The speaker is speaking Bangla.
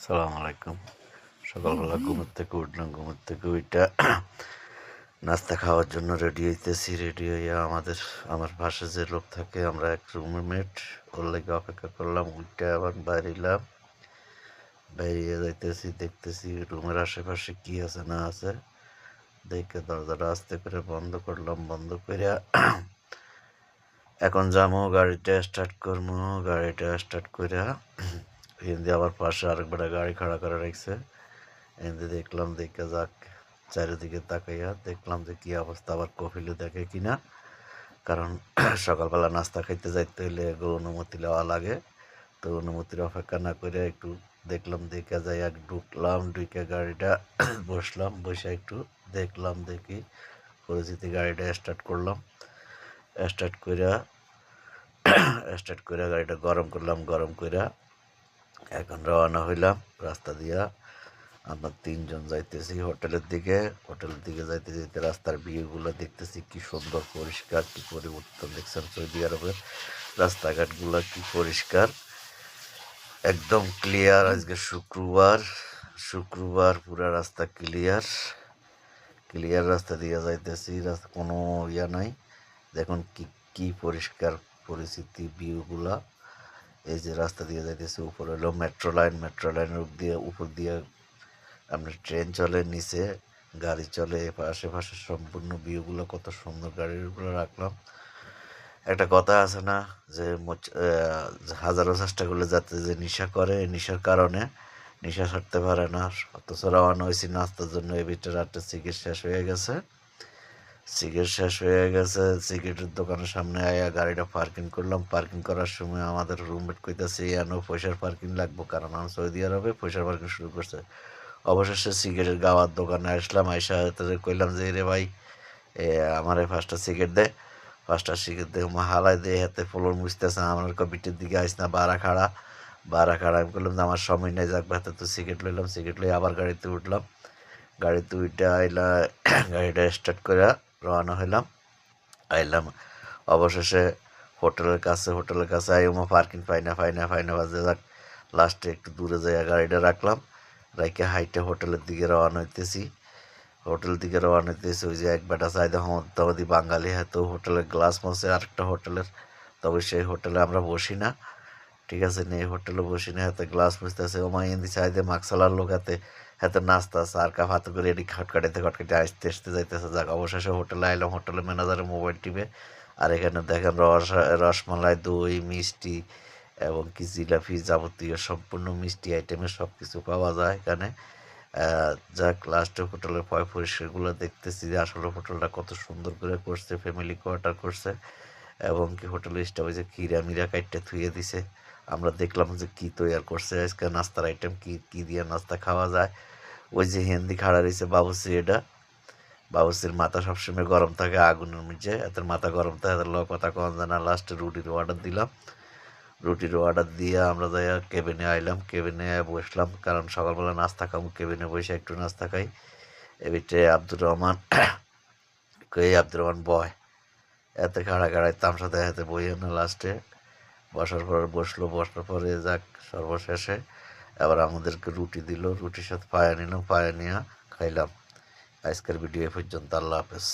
সালাম আলাইকুম। সকালবেলা ঘুমের থেকে উঠলাম, ঘুমের থেকে উইঠা নাস্তা খাওয়ার জন্য রেডি হইতেছি। রেডি হইয়া আমার পাশে যে লোক থাকে, আমরা এক রুমমেট, ওর লেগে অপেক্ষা করলাম। উইঠা আবার বাইরিলাম, বাইরিয়ে যাইতেছি, দেখতেছি রুমের আশেপাশে কি আছে না আছে। দেখে দরজাটা আস্তে করে বন্ধ করলাম। বন্ধ করিয়া এখন যাবো, গাড়িটা স্টার্ট করবো। গাড়িটা স্টার্ট করিয়া হিন্দি আবার পাশে আরেকবার গাড়ি খাড়া করে রাখছে। এনে দেখলাম, দেখে যাক, চারিদিকে তাকাইয়া দেখলাম যে কী অবস্থা, আবার কফিলে দেখে কিনা। কারণ সকালবেলা নাস্তা খাইতে যাইতে হইলে এগুলো অনুমতি লওয়া লাগে। তো অনুমতির অপেক্ষা না করে একটু দেখলাম, দেখে যাই এক ঢুকলাম, ঢুকে গাড়িটা বসলাম, বসে একটু দেখলাম, দেখি পরিস্থিতি। গাড়িটা স্টার্ট করলাম, স্টার্ট কইরা গাড়িটা গরম করলাম। গরম কইরা এখন রওনা হইলাম রাস্তা দিয়া। আমরা তিনজন যাইতেছি হোটেলের দিকে। হোটেলের দিকে যাইতে যাইতে রাস্তার ভিউগুলো দেখতেছি, কি সুন্দর পরিষ্কার, কি পরিবর্তন দেখছেন সৌদি আরবের রাস্তাঘাটগুলো, কি পরিষ্কার, একদম ক্লিয়ার। আজকে শুক্রবার, পুরা রাস্তা ক্লিয়ার, ক্লিয়ার রাস্তা দিয়ে যাইতেছি। রাস্তা কোনো ইয়া নাই। দেখুন কি কি পরিষ্কার পরিস্থিতি, ভিউগুলা। এই যে রাস্তা দিয়ে যাইতেছি, উপরে হলো মেট্রো লাইন, মেট্রো লাইনের উপর দিয়ে আপনার ট্রেন চলে, নিচে গাড়ি চলে। আশেপাশে সম্পূর্ণ ভিউগুলো কত সুন্দর, গাড়িগুলো রাখলাম। একটা কথা আছে না যে হাজারো চেষ্টা করলে যাতে যে নেশা করে, নেশার কারণে নেশা ছাড়তে পারে না। অথচ রওনা হয়েছি নাস্তার জন্য, এ ভিতরে রাত্রে সিগারেট শেষ হয়ে গেছে। সিগারেটের দোকানের সামনে আয়া গাড়িটা পার্কিং করলাম। পার্কিং করার সময় আমাদের রুমমেট কইতাছে এনো পয়সার পার্কিং লাগবো, কারণ আমি সৌদি আরবে পয়সার পার্কিং শুরু করছে। অবশেষে সিগারেটের গাওয়ার দোকানে আসলাম। আইসা কইলাম যে রে ভাই, আমার ফার্স্টটা সিগারেট দে। ফার্স্টটা সিগারেট দে হালাই দিয়ে হাতে ফলন বুঝতেছে। আমার বিটের দিকে আইস না, বাড়া খাড়া। আমি বললাম যে আমার সময় নেই, যাক ভাতে তো সিগারেট লইলাম। সিগারেট লই আবার গাড়িতে উঠলাম। গাড়িতে উঠে গাড়িটা স্টার্ট করে রওনা হইলাম, আইলাম। অবশেষে হোটেলের কাছে আইমা পার্কিং পাই না বাজে, যাক লাস্টে একটু দূরে যাইয়া গাড়িটা রাখলাম। রাইকে হাইটে হোটেলের দিকে রওনা হইতেছি। ওই যে এক বেটা চাইদা হমদি বাঙালি, হয়তো হোটেলের গ্লাস মসে আরেকটা হোটেলের, তবে সেই হোটেলে আমরা বসি না, ঠিক আছে। এই হোটেলে বসি না, হাতে গ্লাস মুছতেছে। ও মাইন্দি চাইদে মাকসালার লোক হাতে নাস্তা আছে, আর কাপ হাতে করে এটি খটকাটিতে আসতে যাইতেছে। যাক অবশেষে হোটেলে আইলাম। হোটেলের ম্যানেজারের মোবাইল টিপে, আর এখানে দেখেন রসমালাই, দই, মিষ্টি এবং কি জিলাপি, যাবতীয় সম্পূর্ণ মিষ্টি আইটেমের সব কিছু পাওয়া যায় এখানে। যাক লাস্টে হোটেলের পরিষ্কারগুলো দেখতেছি যে আসলে হোটেলটা কত সুন্দর করে করছে, ফ্যামিলি কোয়ার্টার করছে। এবং কি হোটেলের স্টাফ যে খিরা মিরা কাইটটা থুয়ে দিছে। আমরা দেখলাম যে কি তৈরি করছে আজকে, নাস্তার আইটেম কি কি দিয়ে নাস্তা খাওয়া যায়। ওই যে হিন্দি খাড়া রয়েছে বাবুসি, এটা বাবুসির মাথা সবসময় গরম থাকে আগুনের মধ্যে, এদের মাথা গরম থাকে, এদের কথা কম যায় না। লাস্টে রুটির অর্ডার দিলাম। রুটির অর্ডার দিয়ে আমরা যাই কেবিনে আইলাম। কেবিনে বসলাম, কারণ সকালবেলা নাস্তা খাবো, কেবিনে বসে একটু নাস্তা খাই। এবিটে আব্দুর রহমান বয়, এতে খাড়ায় তামসা দেয়, হাতে বইয়ে না। লাস্টে বসার পরে যাক সর্বশেষে আবার আমাদেরকে রুটি দিল। রুটির সাথে পায়া নিলাম, পায়া নিয়ে খাইলাম। আজকের ভিডিও এ পর্যন্ত। আল্লাহ হাফেজ।